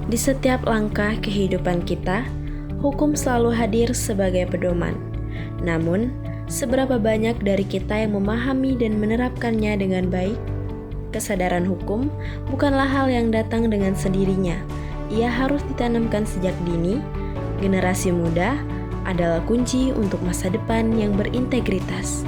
Di setiap langkah kehidupan kita, hukum selalu hadir sebagai pedoman. Namun, seberapa banyak dari kita yang memahami dan menerapkannya dengan baik? Kesadaran hukum bukanlah hal yang datang dengan sendirinya. Ia harus ditanamkan sejak dini. Generasi muda adalah kunci untuk masa depan yang berintegritas.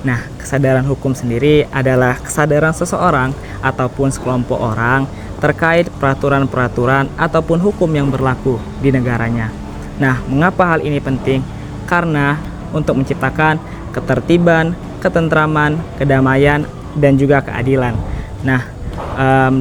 Nah, kesadaran hukum sendiri adalah kesadaran seseorang ataupun sekelompok orang terkait peraturan-peraturan ataupun hukum yang berlaku di negaranya. Nah, mengapa hal ini penting? Karena untuk menciptakan ketertiban, ketentraman, kedamaian, dan juga keadilan. Nah,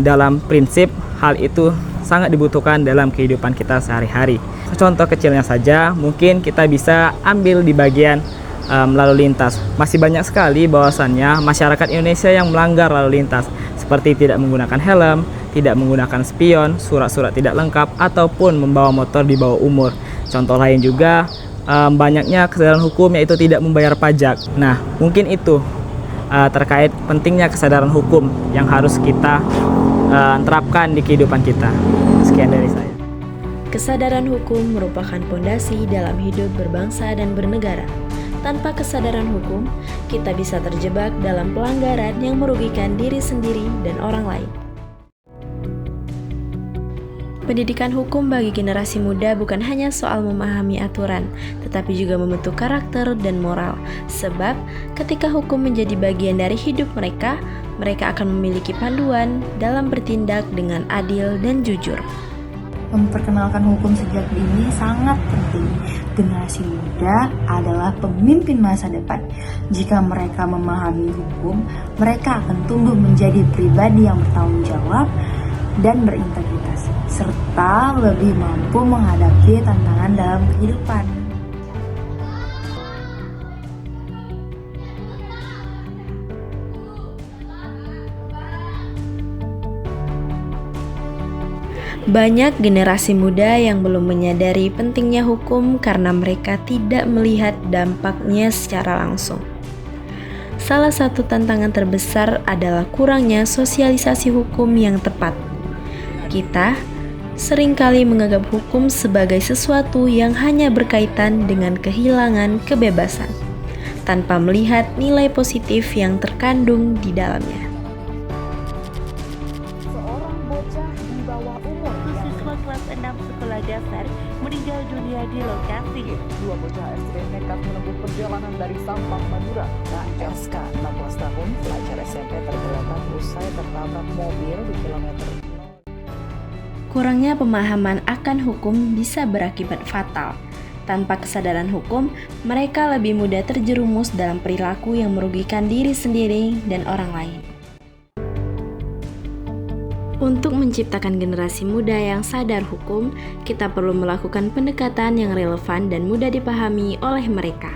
dalam prinsip hal itu sangat dibutuhkan dalam kehidupan kita sehari-hari. Contoh kecilnya saja, mungkin kita bisa ambil di bagian lalu lintas. Masih banyak sekali bahwasannya masyarakat Indonesia yang melanggar lalu lintas, seperti tidak menggunakan helm, tidak menggunakan spion, surat-surat tidak lengkap, ataupun membawa motor di bawah umur. Contoh lain juga banyaknya kesadaran hukum, yaitu tidak membayar pajak. Nah, mungkin itu terkait pentingnya kesadaran hukum yang harus kita terapkan di kehidupan kita. Sekian dari saya. Kesadaran hukum merupakan pondasi dalam hidup berbangsa dan bernegara. Tanpa kesadaran hukum, kita bisa terjebak dalam pelanggaran yang merugikan diri sendiri dan orang lain. Pendidikan hukum bagi generasi muda bukan hanya soal memahami aturan, tetapi juga membentuk karakter dan moral. Sebab, ketika hukum menjadi bagian dari hidup mereka, mereka akan memiliki panduan dalam bertindak dengan adil dan jujur. Memperkenalkan hukum sejak dini sangat penting. Generasi muda adalah pemimpin masa depan. Jika mereka memahami hukum, mereka akan tumbuh menjadi pribadi yang bertanggung jawab dan berintegritas, serta lebih mampu menghadapi tantangan dalam kehidupan. Banyak generasi muda yang belum menyadari pentingnya hukum karena mereka tidak melihat dampaknya secara langsung. Salah satu tantangan terbesar adalah kurangnya sosialisasi hukum yang tepat. Kita seringkali menganggap hukum sebagai sesuatu yang hanya berkaitan dengan kehilangan kebebasan, tanpa melihat nilai positif yang terkandung di dalamnya. Seorang bocah di bawah umur, siswa kelas 6 sekolah dasar, meninggal dunia di lokasi. Dua bocah SD nekat menempuh perjalanan dari Sampang, Madura. SK 16 tahun, pelajar SMP tergeletak usai tertabrak mobil di kilometer. Kurangnya pemahaman akan hukum bisa berakibat fatal. Tanpa kesadaran hukum, mereka lebih mudah terjerumus dalam perilaku yang merugikan diri sendiri dan orang lain. Untuk menciptakan generasi muda yang sadar hukum, kita perlu melakukan pendekatan yang relevan dan mudah dipahami oleh mereka.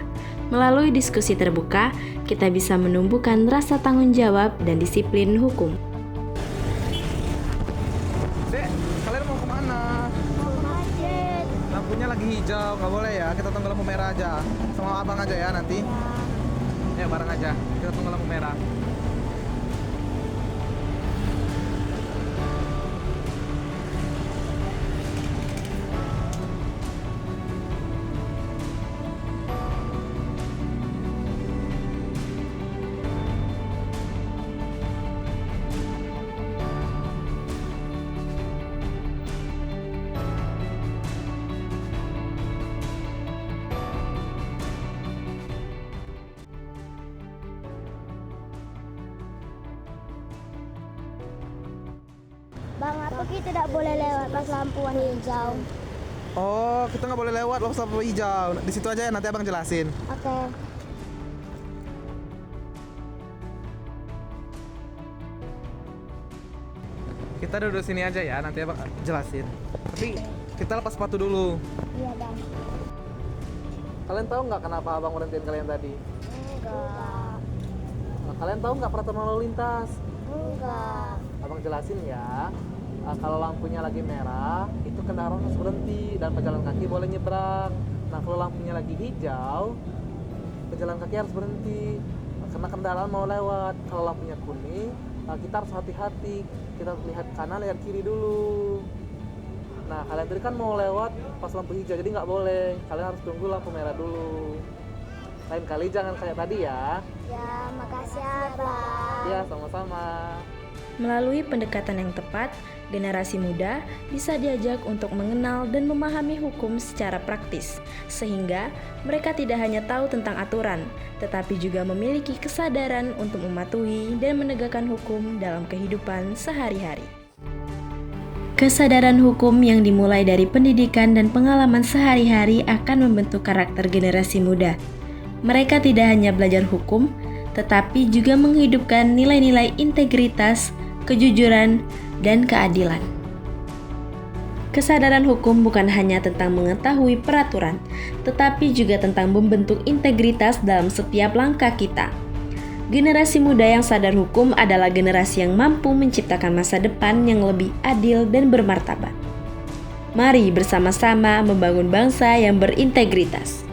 Melalui diskusi terbuka, kita bisa menumbuhkan rasa tanggung jawab dan disiplin hukum. Dek, kalian mau kemana? Mau ke masjid. Lampunya lagi hijau, nggak boleh ya. Kita tunggu lampu merah aja. Sama abang aja ya nanti. Ya bareng aja. Kita tunggu lampu merah. Bang, apa kita tidak boleh lewat pas lampu warna hijau? Oh, kita nggak boleh lewat lampu hijau. Di situ aja ya, nanti abang jelasin. Oke. Kita duduk sini aja ya, nanti abang jelasin. Tapi kita lepas sepatu dulu. Iya, Bang. Kalian tahu nggak kenapa abang berhentiin kalian tadi? Enggak. Nah, kalian tahu nggak peraturan lalu lintas? Enggak. Abang jelasin ya. Kalau lampunya lagi merah, itu kendaraan harus berhenti dan pejalan kaki boleh nyebrang. Nah, kalau lampunya lagi hijau, pejalan kaki harus berhenti karena kendaraan mau lewat. Kalau lampunya kuning, kita harus hati-hati, kita lihat kanan lihat kiri dulu. Nah kalian tadi kan mau lewat pas lampu hijau, jadi nggak boleh, kalian harus tunggu lampu merah dulu. Lain kali jangan kayak tadi ya. Ya, makasih Abah. Ya sama-sama. Melalui pendekatan yang tepat, generasi muda bisa diajak untuk mengenal dan memahami hukum secara praktis, sehingga mereka tidak hanya tahu tentang aturan, tetapi juga memiliki kesadaran untuk mematuhi dan menegakkan hukum dalam kehidupan sehari-hari. Kesadaran hukum yang dimulai dari pendidikan dan pengalaman sehari-hari akan membentuk karakter generasi muda. Mereka tidak hanya belajar hukum, tetapi juga menghidupkan nilai-nilai integritas, kejujuran, dan keadilan. Kesadaran hukum bukan hanya tentang mengetahui peraturan, tetapi juga tentang membentuk integritas dalam setiap langkah kita. Generasi muda yang sadar hukum adalah generasi yang mampu menciptakan masa depan yang lebih adil dan bermartabat. Mari bersama-sama membangun bangsa yang berintegritas.